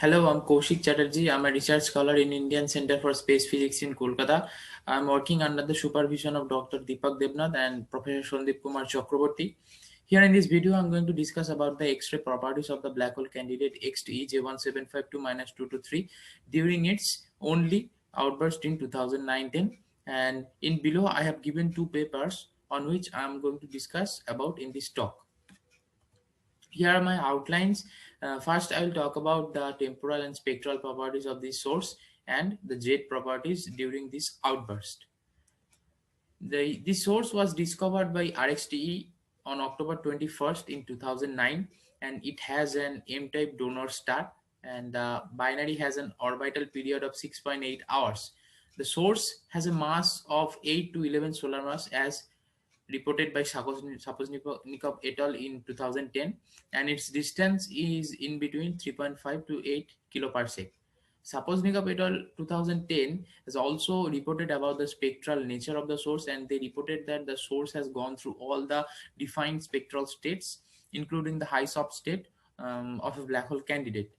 Hello, I'm Kaushik Chatterjee. I'm a research scholar in Indian Center for Space Physics in Kolkata. I'm working under the supervision of Dr. Deepak Debnath and Professor Sandeep Kumar Chakraborty. Here in this video, I'm going to discuss about the X-ray properties of the black hole candidate XTE J1752-223 during its only outburst in 2019. And in below, I have given two papers on which I'm going to discuss about in this talk. Here are my outlines. First, I will talk about the temporal and spectral properties of this source and the jet properties during this outburst. This source was discovered by RXTE on October 21st in 2009, and it has an M-type donor star, and the binary has an orbital period of 6.8 hours. The source has a mass of 8 to 11 solar mass as reported by Sapoznikov et al. In 2010, and its distance is in between 3.5 to 8 kiloparsec. Sapoznikov et al. 2010 has also reported about the spectral nature of the source, and they reported that the source has gone through all the defined spectral states, including the high soft state of a black hole candidate.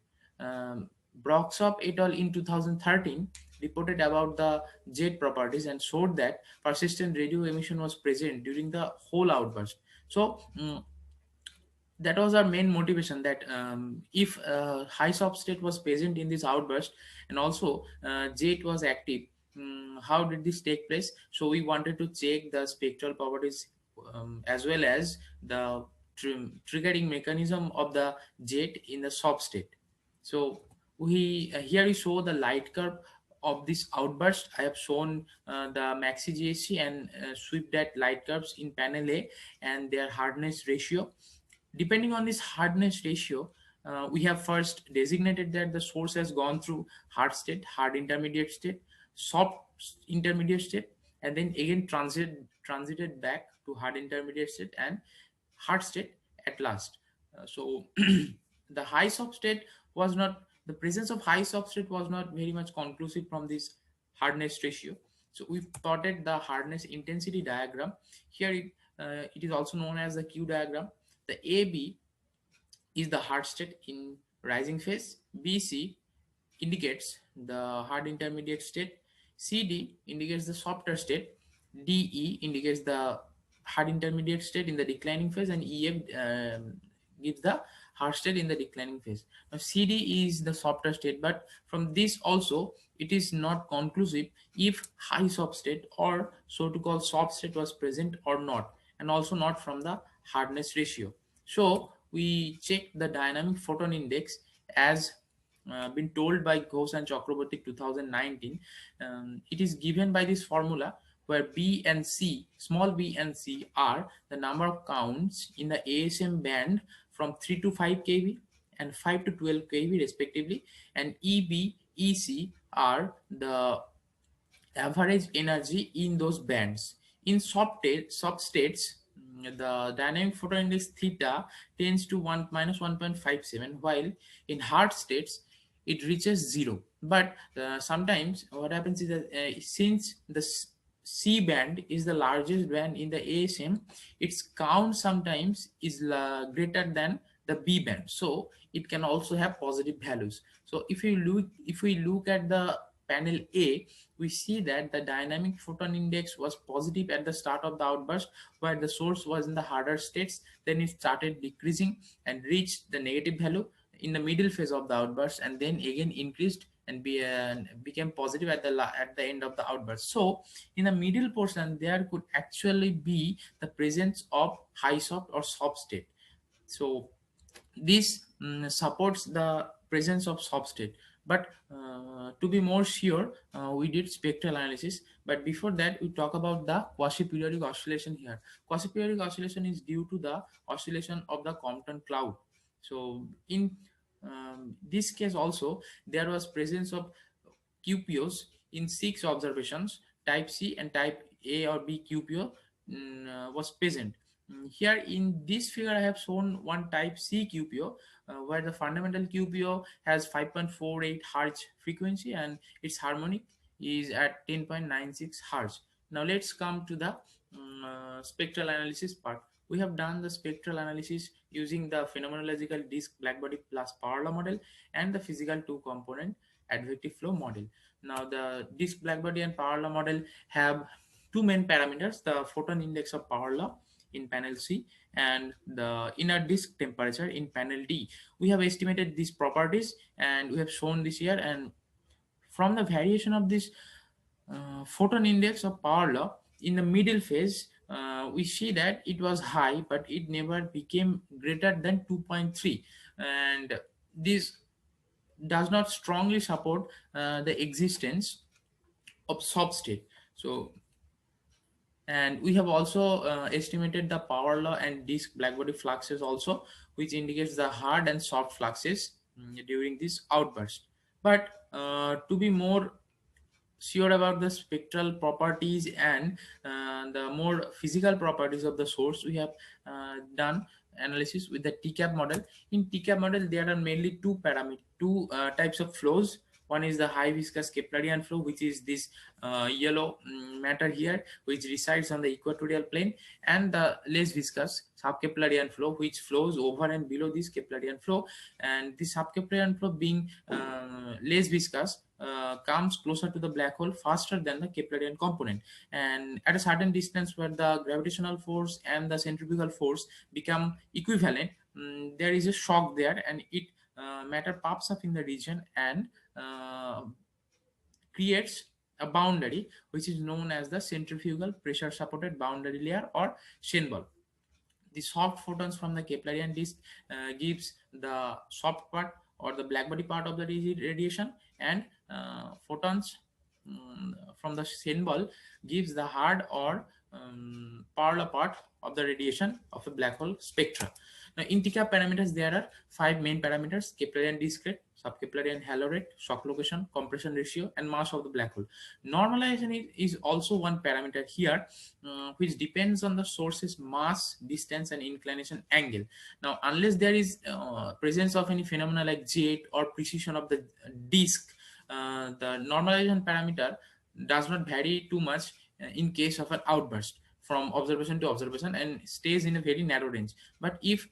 Broxop et al. In 2013 reported about the jet properties and showed that persistent radio emission was present during the whole outburst. So that was our main motivation, that if high soft state was present in this outburst and also jet was active, how did this take place? So we wanted to check the spectral properties as well as the triggering mechanism of the jet in the soft state. So we here we show the light curve of this outburst. I have shown the maxi GSC and sweep that light curves in panel A and their hardness ratio. Depending on this hardness ratio, we have first designated that the source has gone through hard state, hard intermediate state, soft intermediate state, and then again transited back to hard intermediate state and hard state at last. So the high soft state was not, the presence of high soft state was not very much conclusive from this hardness ratio. So we've plotted the hardness intensity diagram. Here it is also known as the Q diagram. The AB is the hard state in rising phase. BC indicates the hard intermediate state. CD indicates the softer state. DE indicates the hard intermediate state in the declining phase, and EF gives the hard state in the declining phase. Now CD is the softer state, but from this also it is not conclusive if high soft state or so to call soft state was present or not, and also not from the hardness ratio. So we check the dynamic photon index as been told by Ghosh and Chakraborty 2019. It is given by this formula where B and C, small b and c, are the number of counts in the ASM band from 3 to 5 kV and 5 to 12 kV respectively, and EB, EC are the average energy in those bands. In soft states, the dynamic photon index theta tends to 1 - 1.57, while in hard states it reaches 0. But sometimes what happens is that since the C band is the largest band in the ASM, its count sometimes is greater than the B band, so it can also have positive values. So if we look at the panel A, we see that the dynamic photon index was positive at the start of the outburst, where the source was in the harder states. Then it started decreasing and reached the negative value in the middle phase of the outburst, and then again increased and became positive at the end of the outburst. So in the middle portion, there could actually be the presence of high soft or soft state. So this supports the presence of soft state. But to be more sure, we did spectral analysis. But before that, we talk about the quasi-periodic oscillation here. Quasi-periodic oscillation is due to the oscillation of the Compton cloud. So in this case also, there was presence of QPOs in 6 observations. Type C and type A or B QPO was present. Here in this figure, I have shown one type C QPO, where the fundamental QPO has 5.48 Hz frequency and its harmonic is at 10.96 Hz. Now let's come to the spectral analysis part. We have done the spectral analysis using the phenomenological disk blackbody plus power law model and the physical two-component advective flow model. Now, the disk blackbody and power law model have two main parameters: the photon index of power law in panel C and the inner disk temperature in panel D. We have estimated these properties and we have shown this here, and from the variation of this photon index of power law in the middle phase, we see that it was high, but it never became greater than 2.3, and this does not strongly support the existence of substate. So, and we have also estimated the power law and disk blackbody fluxes also, which indicates the hard and soft fluxes during this outburst. But to be more sure about the spectral properties and the more physical properties of the source, we have done analysis with the TCAF model. In TCAF model, there are mainly two types of flows. One is the high viscous Keplerian flow, which is this yellow matter here, which resides on the equatorial plane, and the less viscous sub-Keplerian flow, which flows over and below this Keplerian flow. And this sub-Keplerian flow, being less viscous, comes closer to the black hole faster than the Keplerian component, and at a certain distance where the gravitational force and the centrifugal force become equivalent, there is a shock there, and it matter pops up in the region and creates a boundary which is known as the centrifugal pressure supported boundary layer, or Shenball. The soft photons from the Keplerian disk gives the soft part or the blackbody part of the radiation, and photons from the Shenball gives the hard or parallel part of the radiation of a black hole spectra. Now, in TCAF parameters, there are 5 main parameters: Keplerian disk rate, sub-Keplerian halo rate, shock location, compression ratio, and mass of the black hole. Normalization is also one parameter here, which depends on the source's mass, distance, and inclination angle. Now, unless there is presence of any phenomena like jet or precession of the disk, the normalization parameter does not vary too much in case of an outburst from observation to observation and stays in a very narrow range. But if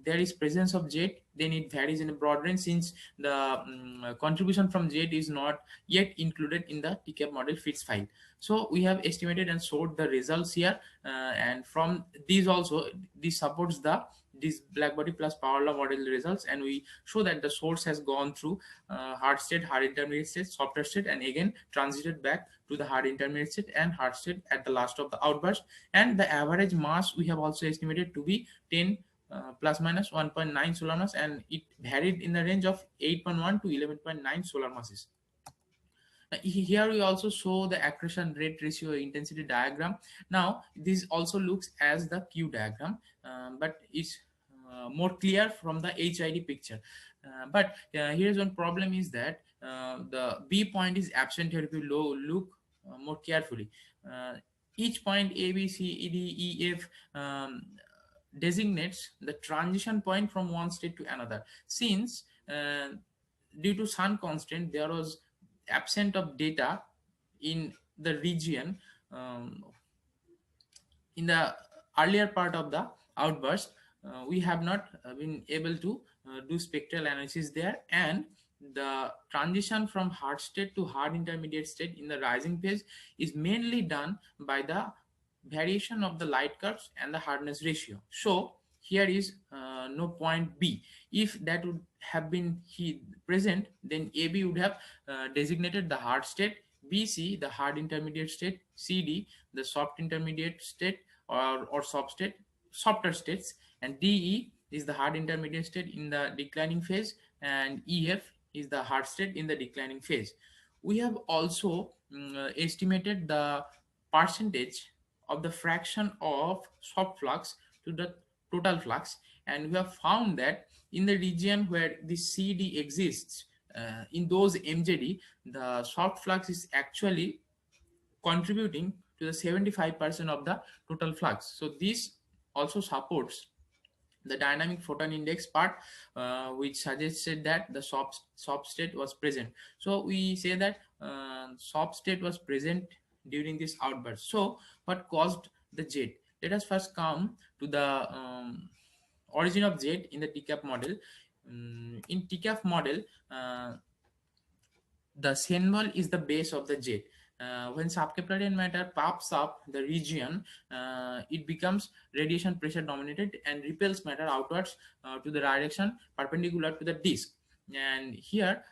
there is presence of jet, then it varies in a broad range, since the contribution from jet is not yet included in the TCAF model fits file. So we have estimated and showed the results here, and from these also, this supports this blackbody plus power law model results, and we show that the source has gone through hard state, hard intermediate state, softer state, and again transited back to the hard intermediate state and hard state at the last of the outburst. And the average mass we have also estimated to be 10 plus minus 1.9 solar mass, and it varied in the range of 8.1 to 11.9 solar masses. Here we also show the accretion rate ratio intensity diagram. Now this also looks as the Q diagram, but it's more clear from the HID picture. But here's one problem, is that the B point is absent here. If you look more carefully, each point A, B, C, D, E, F designates the transition point from one state to another. Since due to sun constraint, there was absent of data in the region in the earlier part of the outburst, we have not been able to do spectral analysis there, and the transition from hard state to hard intermediate state in the rising phase is mainly done by the variation of the light curves and the hardness ratio. So here is no point B. If that would have been present, then AB would have designated the hard state, BC the hard intermediate state, CD the soft intermediate state or soft state, softer states, and DE is the hard intermediate state in the declining phase, and EF is the hard state in the declining phase. We have also estimated the percentage of the fraction of soft flux to the total flux, and we have found that in the region where the CD exists, in those MJD, the soft flux is actually contributing to the 75% of the total flux. So this also supports the dynamic photon index part, which suggested that the soft state was present. So we say that soft state was present during this outburst. So what caused the jet? Let us first come to the origin of jet in the TCAF model. In TCAF model, the symbol is the base of the jet. When sub-Keplerian matter pops up the region, it becomes radiation pressure dominated and repels matter outwards to the direction perpendicular to the disk. And here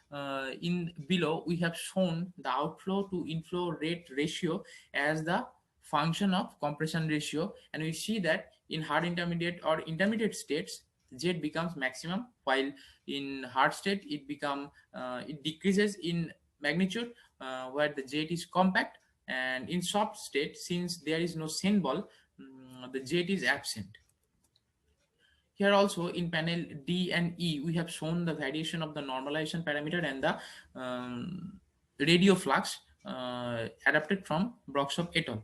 in below we have shown the outflow to inflow rate ratio as the function of compression ratio, and we see that in hard intermediate or intermediate states jet becomes maximum, while in hard state it decreases in magnitude where the jet is compact, and in soft state, since there is no symbol, the jet is absent. Here also in panel D and E, we have shown the variation of the normalization parameter and the radio flux adapted from Brockshop et al.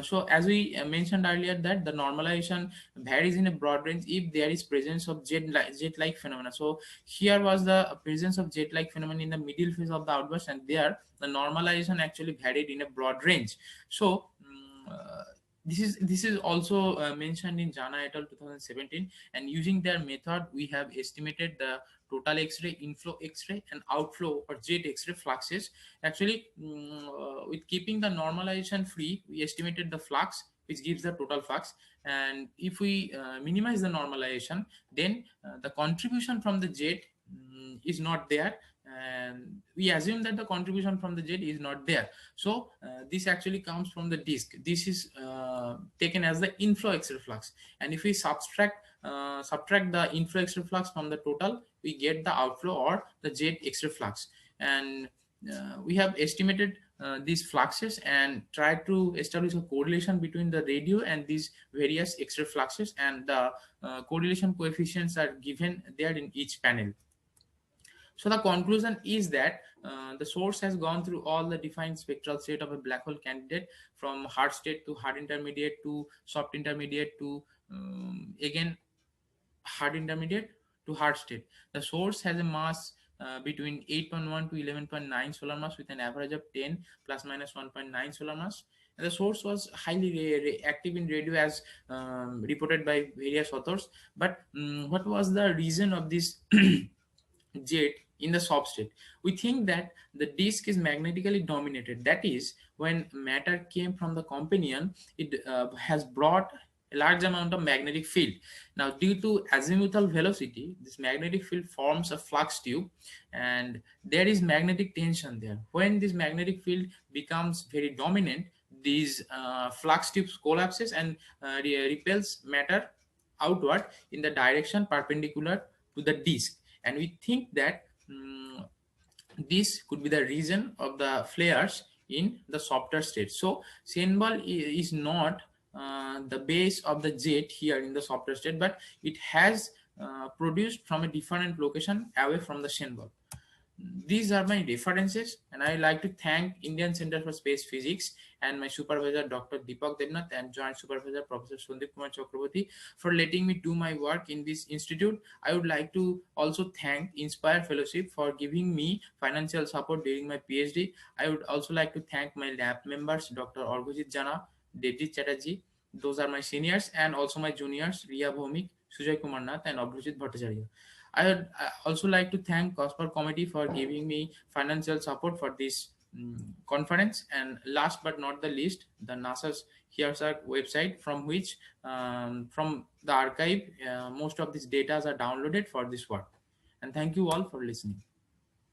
So as we mentioned earlier, that the normalization varies in a broad range if there is presence of jet-like phenomena. So here was the presence of jet-like phenomena in the middle phase of the outburst, and there the normalization actually varied in a broad range. So this is also mentioned in Jana et al. 2017, and using their method we have estimated the total X-ray, inflow X-ray and outflow or jet X-ray fluxes. Actually, with keeping the normalization free, we estimated the flux, which gives the total flux, and if we minimize the normalization, then the contribution from the jet is not there, and we assume that the contribution from the jet is not there. So this actually comes from the disk. This is taken as the inflow X-ray flux, and if we subtract the inflow X-ray flux from the total, we get the outflow or the jet X-ray flux. And we have estimated these fluxes and tried to establish a correlation between the radio and these various X-ray fluxes, and the correlation coefficients are given there in each panel. So the conclusion is that the source has gone through all the defined spectral state of a black hole candidate, from hard state to hard intermediate to soft intermediate to again hard intermediate to hard state. The source has a mass between 8.1 to 11.9 solar mass with an average of 10 plus minus 1.9 solar mass. And the source was highly active in radio as reported by various authors. But what was the reason of this jet in the soft state? We think that the disk is magnetically dominated. That is, when matter came from the companion, it has brought a large amount of magnetic field. Now, due to azimuthal velocity, this magnetic field forms a flux tube, and there is magnetic tension there. When this magnetic field becomes very dominant, these flux tubes collapses and repels matter outward in the direction perpendicular to the disk. And we think that this could be the reason of the flares in the softer state. So symbol is not the base of the jet here in the softer state, but it has produced from a different location away from the symbol. These are my references, and I like to thank Indian Center for Space Physics and my supervisor Dr. Deepak Debnath and joint supervisor Professor Sandip Kumar Chakraborty for letting me do my work in this institute. I would like to also thank Inspire Fellowship for giving me financial support during my PhD. I would also like to thank my lab members Dr. Orghojit Jana, Devjit Chatterjee. Those are my seniors, and also my juniors Riya Bhomik, Sujay Kumar Nath and Abhijit Bhattacharya. I would also like to thank COSPER committee for giving me financial support for this conference. And last but not the least, the NASA's HERESARC website, from which from the archive most of these data are downloaded for this work. And thank you all for listening.